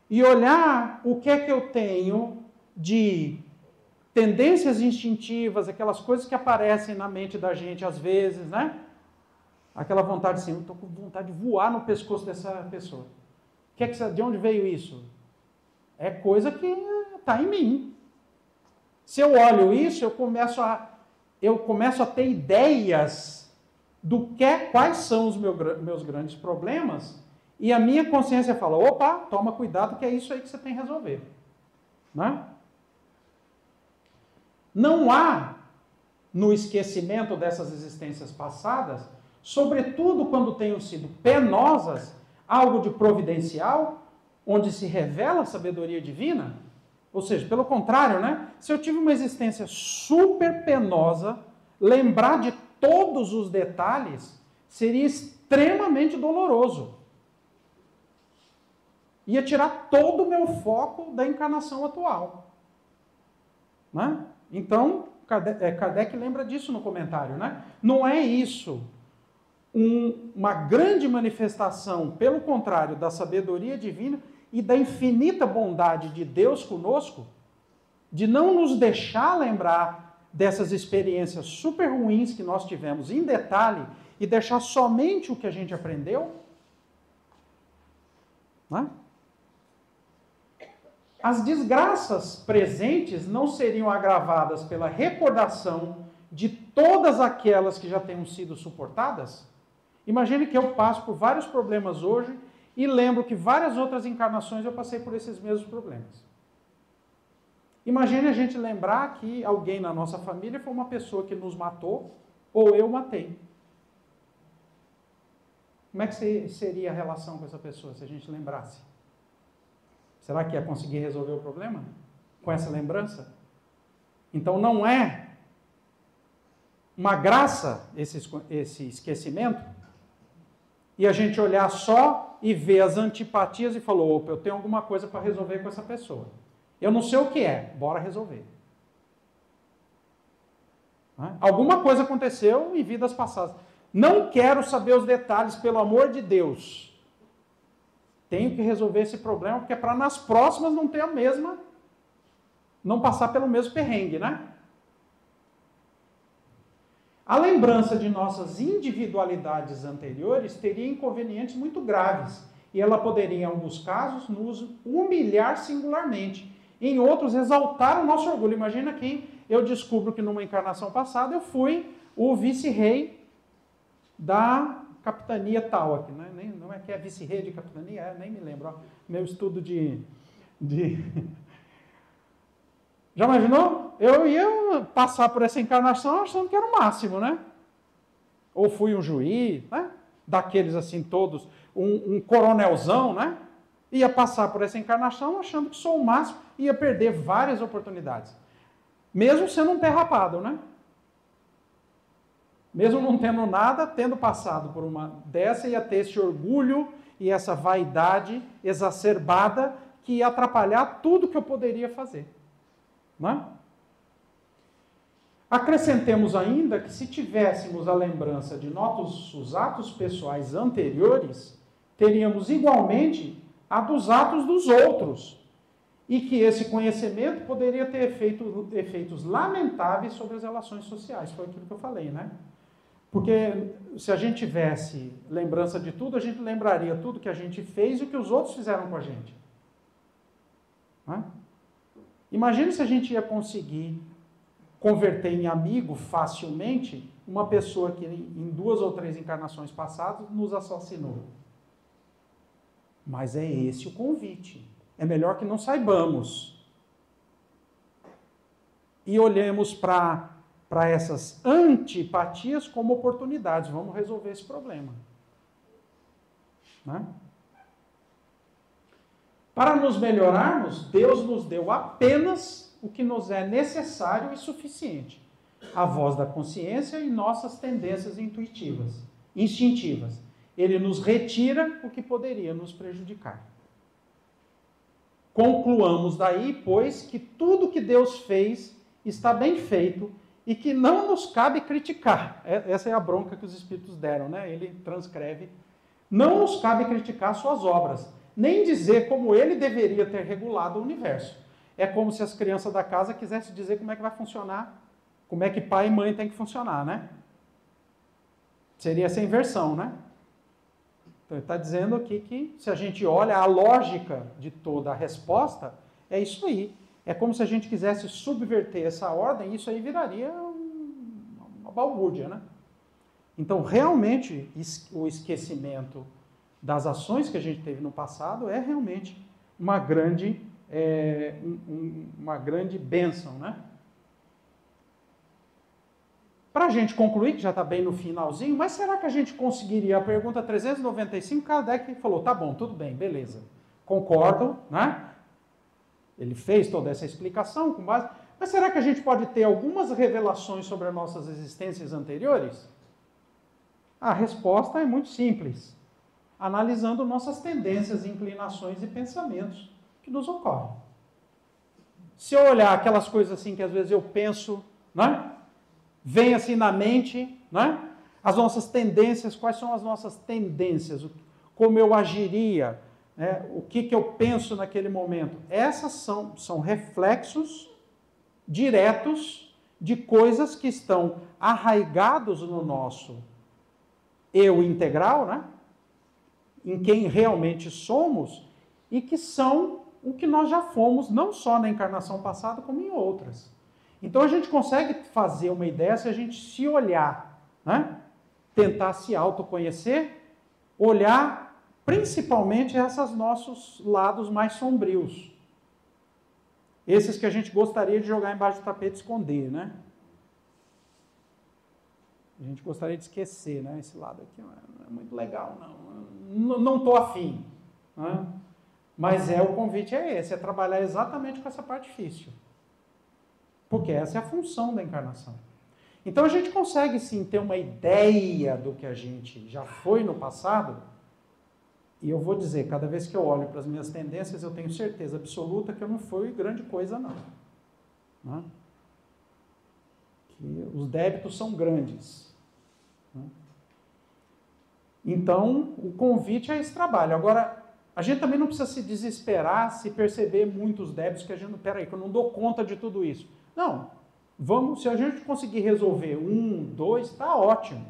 Speaker 1: e olhar o que é que eu tenho de tendências instintivas, aquelas coisas que aparecem na mente da gente às vezes, né? Aquela vontade assim, eu estou com vontade de voar no pescoço dessa pessoa. De onde veio isso? É coisa que está em mim. Se eu olho isso, eu começo a ter ideias quais são os meus grandes problemas, e a minha consciência fala, opa, toma cuidado que é isso aí que você tem que resolver. Né? Não há, no esquecimento dessas existências passadas, sobretudo quando tenham sido penosas, algo de providencial, onde se revela a sabedoria divina. Ou seja, pelo contrário, né? Se eu tive uma existência super penosa, lembrar de todos os detalhes seria extremamente doloroso. Ia tirar todo o meu foco da encarnação atual. Né? Então, Kardec lembra disso no comentário. Né? Não é isso uma grande manifestação, pelo contrário, da sabedoria divina e da infinita bondade de Deus conosco, de não nos deixar lembrar dessas experiências super ruins que nós tivemos em detalhe e deixar somente o que a gente aprendeu? Né? As desgraças presentes não seriam agravadas pela recordação de todas aquelas que já tenham sido suportadas? Imagine que eu passo por vários problemas hoje e lembro que várias outras encarnações eu passei por esses mesmos problemas. Imagine a gente lembrar que alguém na nossa família foi uma pessoa que nos matou ou eu matei. Como é que seria a relação com essa pessoa se a gente lembrasse? Será que ia conseguir resolver o problema com essa lembrança? Então não é uma graça esse esquecimento e a gente olhar só e ver as antipatias e falar, opa, eu tenho alguma coisa para resolver com essa pessoa. Eu não sei o que é, bora resolver. Alguma coisa aconteceu em vidas passadas. Não quero saber os detalhes, pelo amor de Deus. Tenho que resolver esse problema, porque é para nas próximas não ter a mesma, não passar pelo mesmo perrengue, né? A lembrança de nossas individualidades anteriores teria inconvenientes muito graves, e ela poderia, em alguns casos, nos humilhar singularmente. Em outros, exaltar o nosso orgulho. Imagina que eu descubro que numa encarnação passada eu fui o vice-rei da capitania tal aqui, né? Não é que é vice-rei de capitania, nem me lembro. Ó, meu estudo de... Já imaginou? Eu ia passar por essa encarnação achando que era o máximo, né? Ou fui um juiz, né? Daqueles assim todos, um coronelzão, né? Ia passar por essa encarnação achando que sou o máximo, ia perder várias oportunidades. Mesmo sendo um pé rapado, né? Mesmo não tendo nada, tendo passado por uma dessa, ia ter esse orgulho e essa vaidade exacerbada que ia atrapalhar tudo que eu poderia fazer. Não é? Acrescentemos ainda que se tivéssemos a lembrança de nossos atos pessoais anteriores, teríamos igualmente a dos atos dos outros, e que esse conhecimento poderia ter efeitos lamentáveis sobre as relações sociais. Foi aquilo que eu falei, né? Porque se a gente tivesse lembrança de tudo, a gente lembraria tudo que a gente fez e o que os outros fizeram com a gente. Né? Imagine se a gente ia conseguir converter em amigo facilmente uma pessoa que em 2 ou 3 encarnações passadas nos assassinou. Mas é esse o convite. É melhor que não saibamos. E olhemos para essas antipatias como oportunidades. Vamos resolver esse problema. Né? Para nos melhorarmos, Deus nos deu apenas o que nos é necessário e suficiente. a voz da consciência e nossas tendências instintivas. Ele nos retira o que poderia nos prejudicar. Concluamos daí, pois, que tudo que Deus fez está bem feito e que não nos cabe criticar. Essa é a bronca que os Espíritos deram, né? Ele transcreve. Não nos cabe criticar suas obras, nem dizer como ele deveria ter regulado o universo. É como se as crianças da casa quisessem dizer como é que vai funcionar, como é que pai e mãe tem que funcionar, né? Seria essa inversão, né? Então, ele está dizendo aqui que, se a gente olha a lógica de toda a resposta, é isso aí. É como se a gente quisesse subverter essa ordem, e isso aí viraria uma balbúrdia, né? Então, realmente, o esquecimento das ações que a gente teve no passado é realmente uma grande bênção, né? Para a gente concluir, que já está bem no finalzinho, mas será que a gente conseguiria? A pergunta 395, Kardec falou, tá bom, tudo bem, beleza. Concordo, né? Ele fez toda essa explicação com base... Mas será que a gente pode ter algumas revelações sobre as nossas existências anteriores? A resposta é muito simples. Analisando nossas tendências, inclinações e pensamentos que nos ocorrem. Se eu olhar aquelas coisas assim que às vezes eu penso, né? Vem assim na mente, né? As nossas tendências, quais são as nossas tendências? Como eu agiria? Né? O que eu penso naquele momento? Essas são reflexos diretos de coisas que estão arraigados no nosso eu integral, né? Em quem realmente somos e que são o que nós já fomos, não só na encarnação passada, como em outras. Então a gente consegue fazer uma ideia se a gente se olhar, né? Tentar se autoconhecer, olhar principalmente esses nossos lados mais sombrios. Esses que a gente gostaria de jogar embaixo do tapete e esconder, né? A gente gostaria de esquecer, né? Esse lado aqui não é muito legal, não. Não estou afim. Né? Mas o convite é esse, é trabalhar exatamente com essa parte difícil. Porque essa é a função da encarnação. Então a gente consegue sim ter uma ideia do que a gente já foi no passado, e eu vou dizer, cada vez que eu olho para as minhas tendências, eu tenho certeza absoluta que eu não fui grande coisa não. Né? Que os débitos são grandes. Né? Então, o convite é esse trabalho. Agora, a gente também não precisa se desesperar se perceber muitos débitos que a gente não... Peraí, que eu não dou conta de tudo isso. Não, se a gente conseguir resolver 1, 2, está ótimo.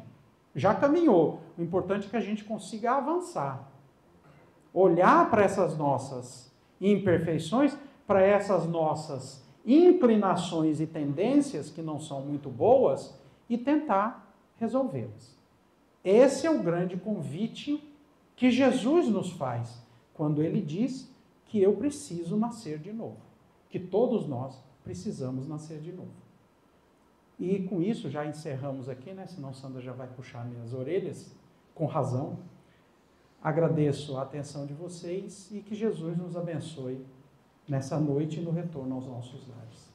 Speaker 1: Já caminhou. O importante é que a gente consiga avançar. Olhar para essas nossas imperfeições, para essas nossas inclinações e tendências que não são muito boas e tentar resolvê-las. Esse é o grande convite que Jesus nos faz quando ele diz que eu preciso nascer de novo, que todos nós precisamos nascer de novo. E com isso já encerramos aqui, né? Senão Sandra já vai puxar minhas orelhas, com razão. Agradeço a atenção de vocês e que Jesus nos abençoe nessa noite e no retorno aos nossos lares.